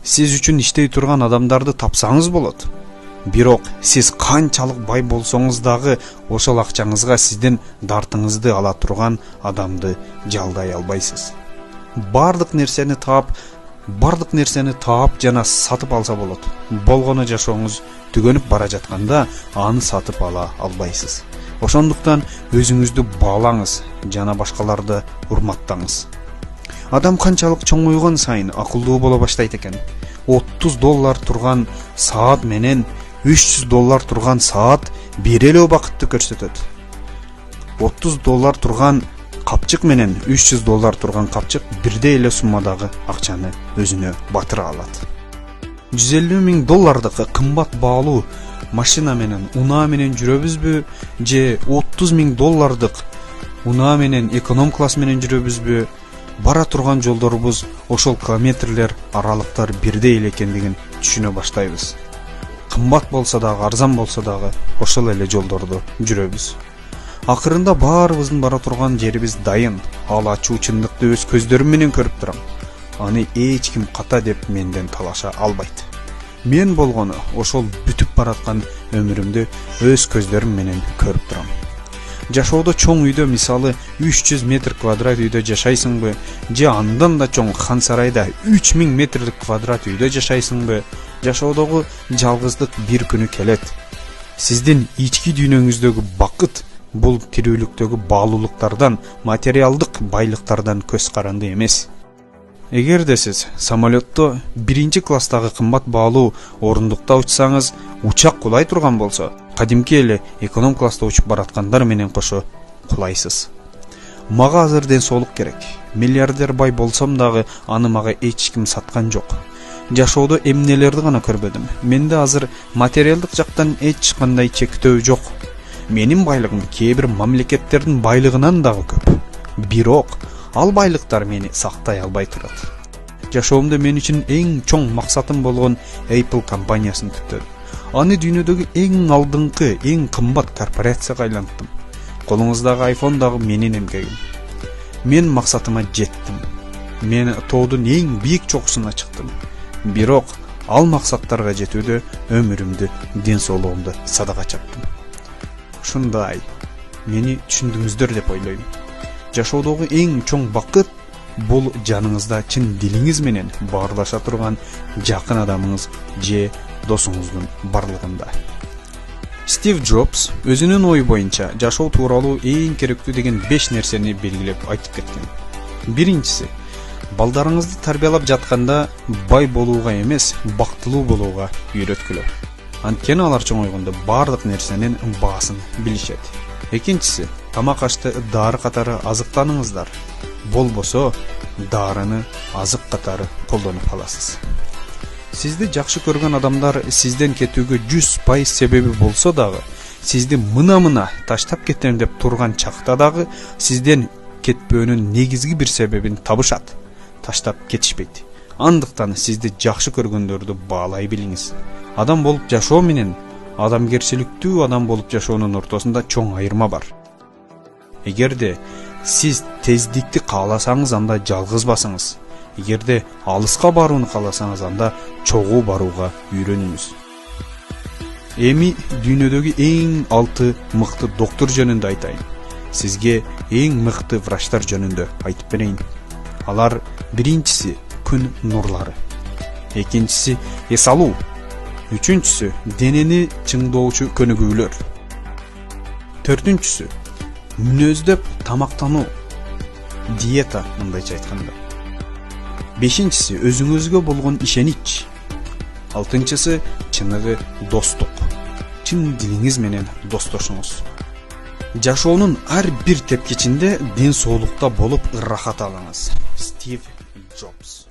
сиз үчүн иштей турган адамдарды тапсаңыз болот. Бирок сиз канчалык бай болсоңуз дагы ошол акчаңызга сиздин дартыңызды ала турган адамды жалдай албайсыз. Бардык нерсени таап жана сатып алса болот. Болгону жашооңуз түгөнүп бара жатканда аны сатып ала албайсыз. Ошондуктан өзүңүздү баалаңыз жана башкаларды урматтаңыз. Адам канчалык чоңойгон сайын акылдуу боло баштайт экен. $30 турган саат менен $300 турган саат бир эле убакытты көрсөтөт. $30 турган капчык менен $300 турган капчык бирдей эле суммадагы акчаны өзүнө батыра алат. $150 000 кымбат баалуу машина менен унаа менен жүрөбүзбү же $30 унаа менен эконом класс менен жүрөбүзбү? Бара турган жолдорубуз ошол километрлер, аралыктар бирдей эле экендигин түшүнө баштайбыз. Кымбат болсо дагы, арзан болсо дагы ошол эле жолдорду жүрөбүз. Акырында баарыбыздын бара турган жерибиз дайын. Ал ачуу чындыкты өз көздөрүм менен көрүп турам. Аны эч ким ката деп менден талаша албайт. Мен болгону ошол бүтүп бараткан өмүрүмдү өз көздөрүм менен көрүп турам. Жашоодо чоң үйдө, мисалы 300 метр квадрат үйдө жашайсыңбы, же андан да чоң Хан сарайда 3000 метрлик квадрат үйдө жашайсыңбы? Жашоодогу жалгыздык бир күнү келет. Сиздин ички дүйнөңүздөгү бакыт бул тирүүлүктөгү баалуулуктардан, материалдык байлыктардан көз каранды эмес. Эгерде сиз самолетто 1-чи класстагы кымбат баалуу орундукта учсаңыз, учак кулай турган болсо, кадимки эле эконом класста учуп бараткандар менен кошо кулайсыз. Мага азыр ден соолук керек. Миллиардер бай болсом дагы аны мага эч ким саткан жок. Жашоодо эмнелерди гана көрбөдүм. Менде азыр материалдык жактан эч кандай чектөө жок. Менин байлыгым кээ бир мамлекеттердин байлыгынан дагы көп. Бирок ал байлыктар мени сактай албай турат. Жашоомдо мен үчүн эң чоң максатым болгон Apple компаниясын түптөдүм. Аны дүйнөдөгү эң алдыңкы, эң кымбат корпорацияга айланттым. Колуңуздагы iPhone дагы менин эмгегим. Мен максатыма жеттим. Мен тоодун эң бийик чокусуна чыктым. Бирок ал максаттарга жетүүдө өмүрүмдү, ден соолугумду садага чаптым. Ушундай. Мени түшүндүңүздөр деп ойлойм. Жашоодогу эң чоң бакыт бул жаныңызда чын дилиңиз менен баарлаша турган жакын адамыңыз же досуңуздун барлыгында. Стив Джобс өзүнүн ою боюнча жашоо тууралуу эң керектүү деген 5 нерсени белгилеп айтып кеткен. Биринчиси, балдарыңызды тарбиялап жатканда бай болууга эмес, бактылуу болууга үйрөткүлө. Анткени алар чоңойгондо бардык нерсенин баасын билишет. Экинчиси, тамак ашты дары катары азыктаныңыздар. Болбосо дарыны азык катары колдонуп каласыз. Сизди жакшы көргөн адамдар сизден кетүүгө 100% себеби болсо дагы, сизди мына таштап кетем деп турган чакта дагы сизден кетпөөнүн негизги бир себебин табышат. Таштап кетишпейт. Андыктан сизди жакшы көргөндөрдү баалай билиңиз. Адам болуп жашоо менен адамгерчиликтүү адам болуп жашоонун ортосунда чоң айырма бар. Эгерде сиз тездикти кааласаңыз, анда жалгыз басыңыз. Эгерде алыска барууну кааласаңыз, анда чогуу барууга үйрөнүңүз. Эми дүйнөдөгү эң 6 мыкты доктор жөнүндө айтайын. Сизге эң мыкты врачтар жөнүндө айтып берейин. Алар биринчиси күн нурлары, экинчиси эс алуу, үчүнчүсү денени чыңдоочу көнүгүүлөр, төртүнчүсү мүнөздөп тамактануу, диета мындайча айтканда, бешинчиси өзүңүзгө болгон ишенич, алтынчысы чыныгы достук, чын дилиңиз менен достошуңуз. Жашоонун ар бир тепкичинде ден соолукта болуп ырахат алыңыз. Стив Джобс.